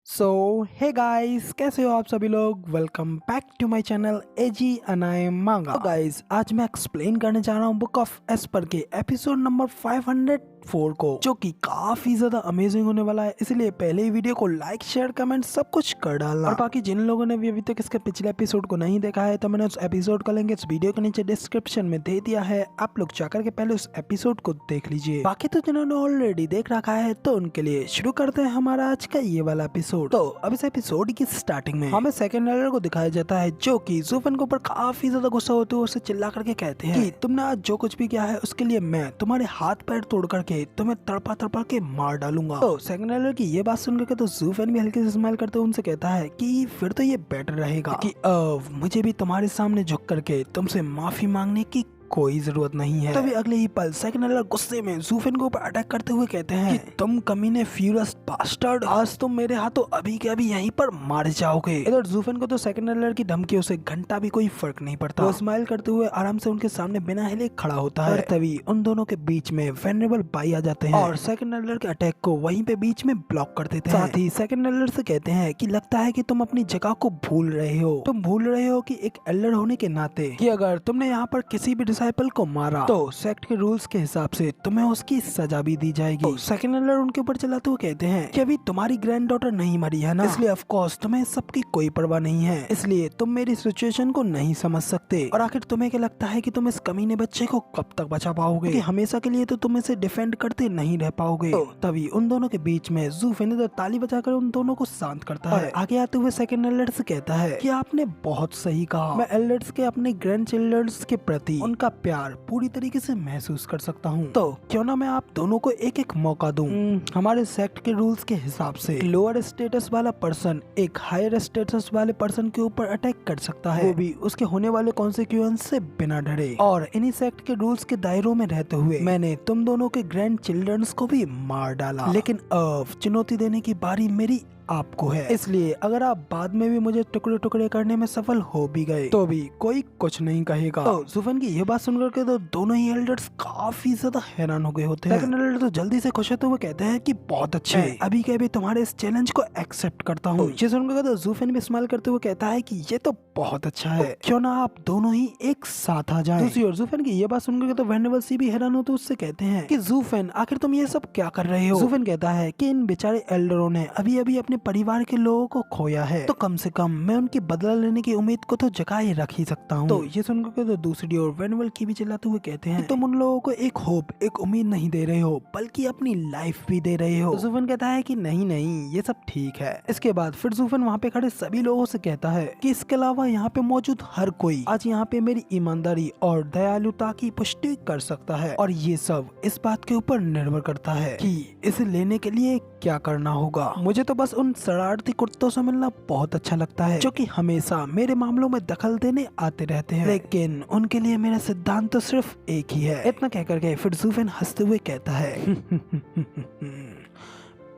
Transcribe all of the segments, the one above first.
सो hey guys, कैसे हो आप सभी लोग। Welcome back to my channel एजी अनाय मांगा। गाइस, आज मैं एक्सप्लेन करने जा रहा हूँ बुक ऑफ एस्पर के एपिसोड नंबर 504 को, जो कि काफी ज्यादा अमेजिंग होने वाला है। इसलिए पहले ही वीडियो को लाइक शेयर कमेंट सब कुछ कर डालना। और बाकी जिन लोगों ने भी अभी तक इसके पिछले एपिसोड को नहीं देखा है तो मैंने उस एपिसोड का लिंक इस वीडियो के नीचे डिस्क्रिप्शन में दे दिया है, आप लोग जाकर के पहले उस एपिसोड को देख लीजिए। बाकी तो जिन्होंने ऑलरेडी देख रखा है तो उनके लिए शुरू करते हैं हमारा आज का ये वाला एपिसोड। तो अब इस एपिसोड की स्टार्टिंग में हमें सेकंड एल्डर को दिखाया जाता है, जो कि ज़ूफेन के ऊपर काफी ज्यादा गुस्सा होते हुए उसे चिल्ला करके कहते हैं कि तुमने आज जो कुछ भी किया है उसके लिए मैं तुम्हारे हाथ पैर तोड़ करके तुम्हें तड़पा तड़पा के मार डालूंगा। तो सेकंड एल्डर की ये बात सुन करके तो ज़ूफेन भी हल्के से स्माइल करते हुए उनसे कहता है कि फिर तो ये बेटर रहेगा कि अब मुझे भी तुम्हारे सामने झुक करके तुमसे माफी मांगने की कोई जरूरत नहीं है। तभी अगले ही पल सेकंड एल्डर गुस्से में ज़ूफेन को ऊपर अटैक करते हुए कहते हैं कि तुम कमीने फ्यूरियस बास्टर्ड, आज तुम मेरे हाथों अभी के अभी यहीं पर मार जाओगे। इधर ज़ूफेन को तो सेकंड एल्डर की धमकियों से घंटा भी कोई फर्क नहीं पड़ता। वो स्माइल करते हुए आराम से उनके सामने बिना हिले खड़ा होता है। तभी उन दोनों के बीच में वेनरेबल बाई आ जाते हैं और सेकंड एल्डर के अटैक को वहीं पे बीच में ब्लॉक कर देते हैं। साथ ही सेकंड एल्डर से कहते हैं कि लगता है कि तुम अपनी जगह को भूल रहे हो। तुम भूल रहे हो कि एक एल्डर होने के नाते कि अगर तुमने यहाँ पर किसी भी डिसाइपल को मारा तो सेक्ट के रूल्स के हिसाब से तुम्हें उसकी सजा भी दी जाएगी। तो सेकंड एल्डर उनके ऊपर चलाते हुए कहते हैं कि अभी तुम्हारी ग्रैंड डॉटर नहीं मरी है ना, इसलिए ऑफ कोर्स तुम्हें सबकी कोई परवाह नहीं है, इसलिए तुम मेरी सिचुएशन को नहीं समझ सकते। और आखिर तुम्हें क्या लगता है कि तुम इस कमीने बच्चे को कब तक बचा पाओगे, क्योंकि हमेशा के लिए तो तुम इसे डिफेंड करते नहीं रह पाओगे। तो तभी उन दोनों के बीच में ज़ूफेन इधर ताली बजाकर उन दोनों को शांत करता है। आगे आते हुए सेकंड एल्डर से कहता है कि आपने बहुत सही कहा, मैं एल्डर्स के अपने ग्रैंड चिल्ड्रंस के प्रति उनका प्यार पूरी तरीके से महसूस कर सकता हूँ। तो क्यों ना मैं आप दोनों को एक एक मौका दूं। हमारे सेक्ट के रूल्स के हिसाब से लोअर स्टेटस वाला पर्सन एक हायर स्टेटस वाले पर्सन के ऊपर अटैक कर सकता है, वो भी उसके होने वाले कॉन्सिक्वेंस से बिना डरे। और इन्हीं सेक्ट के रूल्स के दायरों में रहते हुए मैंने तुम दोनों के ग्रैंड चिल्ड्रंस को भी मार डाला, लेकिन अब चुनौती देने की बारी मेरी आपको है। इसलिए अगर आप बाद में भी मुझे टुकड़े टुकड़े करने में सफल हो भी गए तो भी कोई कुछ नहीं कहेगा। तो ज़ूफेन की ये बात सुनकर के तो दोनों ही एल्डर्स काफी ज्यादा हैरान हो गए होते हैं। सेकंड एल्डर तो जल्दी से खुश होते हुए कहते हैं कि बहुत अच्छे, अभी के अभी तुम्हारे इस चैलेंज को एक्सेप्ट करता हूँ। ये सुनकर तो ज़ूफेन भी स्माइल करते हुए कहता है कि ये तो बहुत अच्छा है, क्यों ना आप दोनों ही एक साथ आ जाएं। दूसरी ओर ज़ूफेन की ये बात सुनकर तो वेनेबल सी भी हैरान होते उससे कहते हैं कि ज़ूफेन आखिर तुम ये सब क्या कर रहे हो। ज़ूफेन कहता है कि इन बेचारे एल्डरों ने अभी अभी अपने परिवार के लोगों को खोया है, तो कम से कम मैं उनकी बदला लेने की उम्मीद को तो जगा ही रख ही सकता हूँ। तो ये सुनकर तो दूसरी ओर वेनेबल की भी चिल्लाते हुए कहते हैं कि तुम उन लोगों को एक होप, एक उम्मीद नहीं दे रहे हो बल्कि अपनी लाइफ भी दे रहे हो। ज़ूफेन कहता है कि नहीं नहीं ये सब ठीक है। इसके बाद फिर ज़ूफेन वहाँ पे खड़े सभी लोगों से कहता है कि इसके अलावा यहाँ पे मौजूद हर कोई आज यहाँ पे मेरी ईमानदारी और दयालुता की पुष्टि कर सकता है, और ये सब इस बात के ऊपर निर्भर करता है कि इसे लेने के लिए क्या करना होगा। मुझे तो बस उन शरारती कुत्तों से मिलना बहुत अच्छा लगता है जो कि हमेशा मेरे मामलों में दखल देने आते रहते हैं, लेकिन उनके लिए मेरा सिद्धांत तो सिर्फ एक ही है। इतना कहकर के फिर ज़ूफेन हंसते हुए कहता है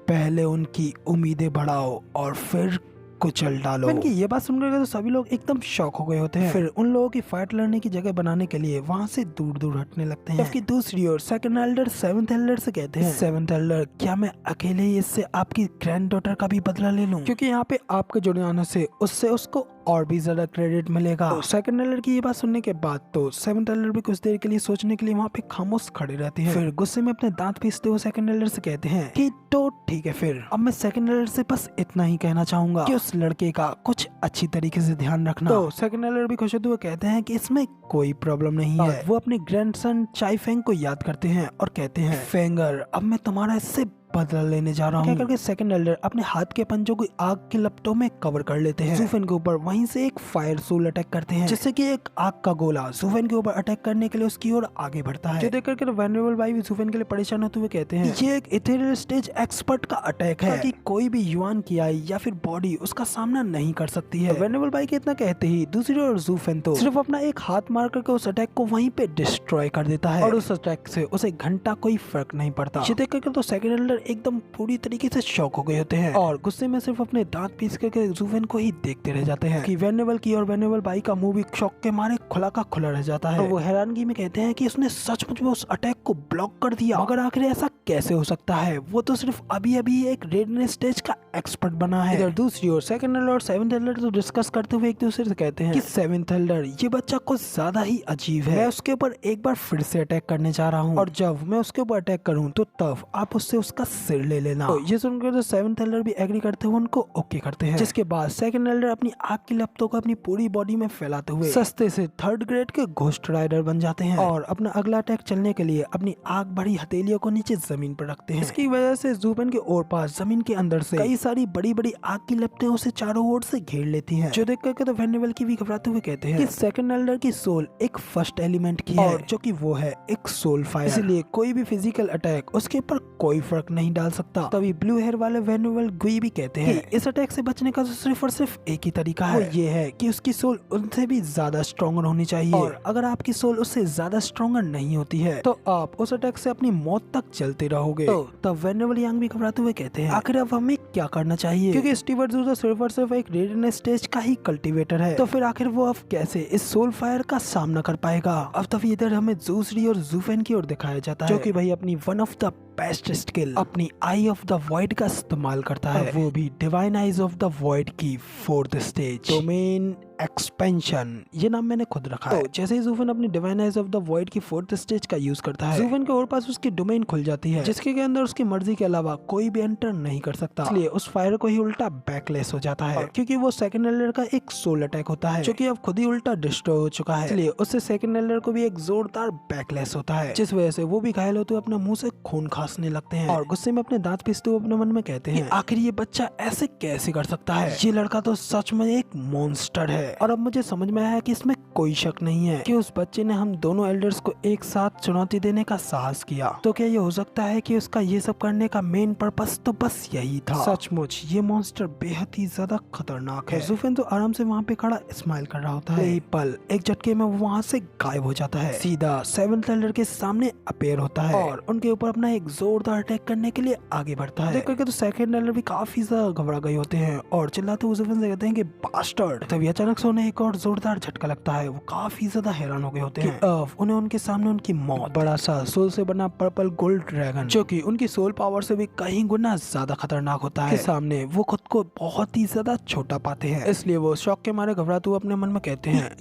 पहले उनकी उम्मीदें बढ़ाओ और फिर कुचल डालो। इनकी ये बात सुनकर तो सभी लोग एकदम शॉक हो गए होते हैं। फिर उन लोगों की फाइट लड़ने की जगह बनाने के लिए वहाँ से दूर दूर हटने लगते हैं। जबकि दूसरी ओर सेकंड एल्डर सेवंथ एल्डर से कहते हैं, सेवंथ एल्डर क्या मैं अकेले ही इससे आपकी ग्रैंड डॉटर का भी बदला ले लूं, क्योंकि यहाँ पे आपके जुड़ जाने से उससे उसको और भी ज्यादा क्रेडिट मिलेगा। तो सेकंड एल्डर की ये बात सुनने के बाद तो सेवंथ एल्डर भी कुछ देर के लिए सोचने के लिए वहाँ पे खामोश खड़े रहते हैं। फिर गुस्से में अपने दांत पीसते हुए सेकंड एल्डर से कहते हैं कि तो ठीक है, फिर अब मैं सेकंड एल्डर से बस इतना ही कहना चाहूंगा कि उस लड़के का कुछ अच्छी तरीके से ध्यान रखना। तो सेकंड एल्डर भी खुश होते हुए कहते हैं कि इसमें कोई प्रॉब्लम नहीं है। वो अपने ग्रैंडसन चाई फेंग को याद करते हैं और कहते हैं फेंगर अब मैं तुम्हारा इससे बदला लेने जा रहा हूँ। करके सेकंड एल्डर अपने हाथ के पंजों को आग की लपटों में कवर कर लेते हैं। ज़ूफेन के ऊपर वहीं से एक फायर सोल अटैक करते हैं, जिससे कि एक आग का गोला ज़ूफेन के ऊपर अटैक करने के लिए उसकी ओर आगे बढ़ता है। जो देख करके वेनरेबल भाई भी ज़ूफेन के लिए परेशान होते हुए कहते हैं ये एक इथेरियल स्टेज एक्सपर्ट का अटैक है कि कोई भी युआन की आई या फिर बॉडी उसका सामना नहीं कर सकती है। वेनरेबल भाई के इतना कहते ही दूसरी ओर ज़ूफेन तो सिर्फ अपना एक हाथ मार करके उस अटैक को वहीं पे डिस्ट्रॉय कर देता है, और उस अटैक से उसे घंटा कोई फर्क नहीं पड़ता। ये देख करके तो सेकंड एल्डर एकदम पूरी तरीके से शॉक हो गए होते हैं और गुस्से में सिर्फ अपने दांत पीस करके जूफेन को ही देखते रह जाते हैं कि वेनेबल की और वेनेबल भाई का मुंह भी शॉक के मारे खुला का खुला रह जाता है। तो वो हैरानगी में कहते हैं कि उसने सचमुच में उस अटैक को ब्लॉक कर दिया, मगर आखिर ऐसा कैसे हो सकता है, वो तो सिर्फ अभी अभी एक रेडनेस स्टेज का एक्सपर्ट बना है। इधर दूसरी ओर सेकंड एल्डर और सेवंथ एल्डर तो डिस्कस करते हुए एक दूसरे से कहते हैं कि सेवंथ एल्डर ये बच्चा कुछ ज्यादा ही अजीब है, मैं उसके ऊपर एक बार फिर से अटैक करने जा रहा हूँ और जब मैं उसके ऊपर अटैक करूँ तो तब आप उससे उसका सिर ले लेना। तो ये सुनकर तो सेवंथ एल्डर भी एग्री करते हुए उनको ओके करते हैं, जिसके बाद सेकंड एल्डर अपनी आग की लपटों को अपनी पूरी बॉडी में फैलाते हुए सस्ते से थर्ड ग्रेड के घोस्ट राइडर बन जाते हैं और अपना अगला अटैक चलने के लिए अपनी आग भरी हथेलियों को नीचे जमीन पर रखते हैं। इसकी वजह से जूफेन के और पास जमीन के अंदर से कई सारी बड़ी बड़ी आग की लपटें उसे चारों ओर से घेर लेती हैं, जो देख करके तो वेनेबल की भी घबराते हुए कहते हैं कि सेकंड एल्डर की सोल एक फर्स्ट एलिमेंट की है, जो कि वो है एक सोल फायर, इसलिए कोई भी फिजिकल अटैक उसके ऊपर कोई फर्क नहीं डाल सकता। तभी ब्लू हेयर वाले वेनेबल गुई भी कहते हैं कि इस अटैक से बचने का तो सिर्फ और सिर्फ एक ही तरीका है, वो ये है कि उसकी सोल उनसे भी ज्यादा स्ट्रॉन्गर होनी चाहिए और अगर आपकी सोल उससे ज्यादा स्ट्रॉन्गर नहीं होती है तो आप उस अटैक से अपनी मौत तक चलते रहोगे। तो तब वेनेबल यांग भी घबराते हुए कहते हैं आखिर अब हमें क्या करना चाहिए, क्योंकि स्टीवर्ट जू तो सिर्फ और सिर्फ एक रेडियस स्टेज का ही कल्टीवेटर है, तो फिर आखिर वो अब कैसे इस सोल फायर का सामना कर पाएगा। अब तभी इधर हमें जूसरी और जूफेन की ओर दिखाया जाता है, जो कि भाई अपनी one of the best skill अपनी आई ऑफ द वॉइड का इस्तेमाल करता है, वो भी divine eyes of the void की फोर्थ स्टेज डोमेन एक्सपेंशन, ये नाम मैंने खुद रखा है। तो जैसे ही जूफेन अपनी divine eyes of the void की फोर्थ स्टेज का यूज करता है, जूफेन के और पास उसकी डोमेन खुल जाती है, जिसके के अंदर उसकी मर्जी के अलावा कोई भी एंटर नहीं कर सकता, इसलिए उस फायर को ही उल्टा बैकलेस हो जाता है, क्योंकि वो सेकंड एल्डर का एक सोल अटैक होता है, जो कि अब खुद ही उल्टा डिस्ट्रॉय हो चुका है, इसलिए उससे सेकंड एल्डर को भी एक जोरदार बैकलेस होता है, जिस वजह से वो भी घायल होते हुए अपने मुंह से खून खांसने लगते हैं और गुस्से में अपने दांत पीसते हुए अपने मन में कहते हैं आखिर ये बच्चा ऐसे कैसे कर सकता है, ये लड़का तो सच में एक मॉन्स्टर है। और अब मुझे समझ में आया कि इसमें कोई शक नहीं है कि उस बच्चे ने हम दोनों एल्डर्स को एक साथ चुनौती देने का साहस किया, तो क्या ये हो सकता है कि उसका ये सब करने का मेन पर्पस तो बस यही था। सचमुच ये मॉन्स्टर बेहद ही ज्यादा खतरनाक है। जूफेन तो आराम से वहाँ पे खड़ा स्माइल कर रहा होता है, यही पल एक झटके में वो वहाँ से गायब हो जाता है, सीधा सेवंथ एल्डर के सामने अपेयर होता है और उनके ऊपर अपना एक जोरदार अटैक करने के लिए आगे बढ़ता है। देख करके तो सेकंड एल्डर भी काफी ज्यादा घबरा गए होते हैं और चिल्लाते हुए जूफेन से कहते हैं कि बास्टर्ड। तभी अचानक से उन्हें एक और जोरदार झटका लगता है, वो काफी ज्यादा हैरान हो गए होते हैं। अब उन्हें उनके सामने उनकी मौत, बड़ा सा सोल से बना पर्पल गोल्ड ड्रैगन, जो कि उनकी सोल पावर से भी कहीं गुना ज्यादा खतरनाक होता है, के सामने वो खुद को बहुत ही ज्यादा छोटा पाते हैं, इसलिए वो शौक के मारे घबराते हुए अपने मन में कहते हैं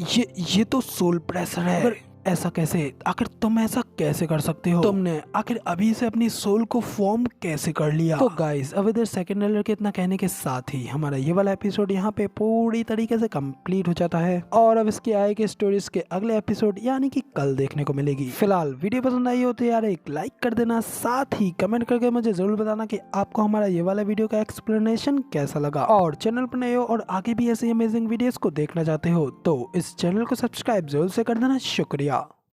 ये तो सोल प्रेशर है, ऐसा कैसे, आखिर तुम ऐसा कैसे कर सकते हो, तुमने आखिर अभी से अपनी सोल को फॉर्म कैसे कर लिया। तो गाइस अब इधर सेकंड एल्डर के इतना कहने के साथ ही हमारा ये वाला एपिसोड यहाँ पे पूरी तरीके से कंप्लीट हो जाता है और अब इसके आए के स्टोरीज के अगले एपिसोड यानी कि कल देखने को मिलेगी। फिलहाल वीडियो पसंद आई हो तो यार एक लाइक कर देना, साथ ही कमेंट करके मुझे जरूर बताना कि आपको हमारा ये वाला वीडियो का एक्सप्लेनेशन कैसा लगा, और चैनल पर नए हो और आगे भी ऐसे अमेजिंग वीडियोस को देखना चाहते हो तो इस चैनल को सब्सक्राइब जरूर से कर देना। शुक्रिया।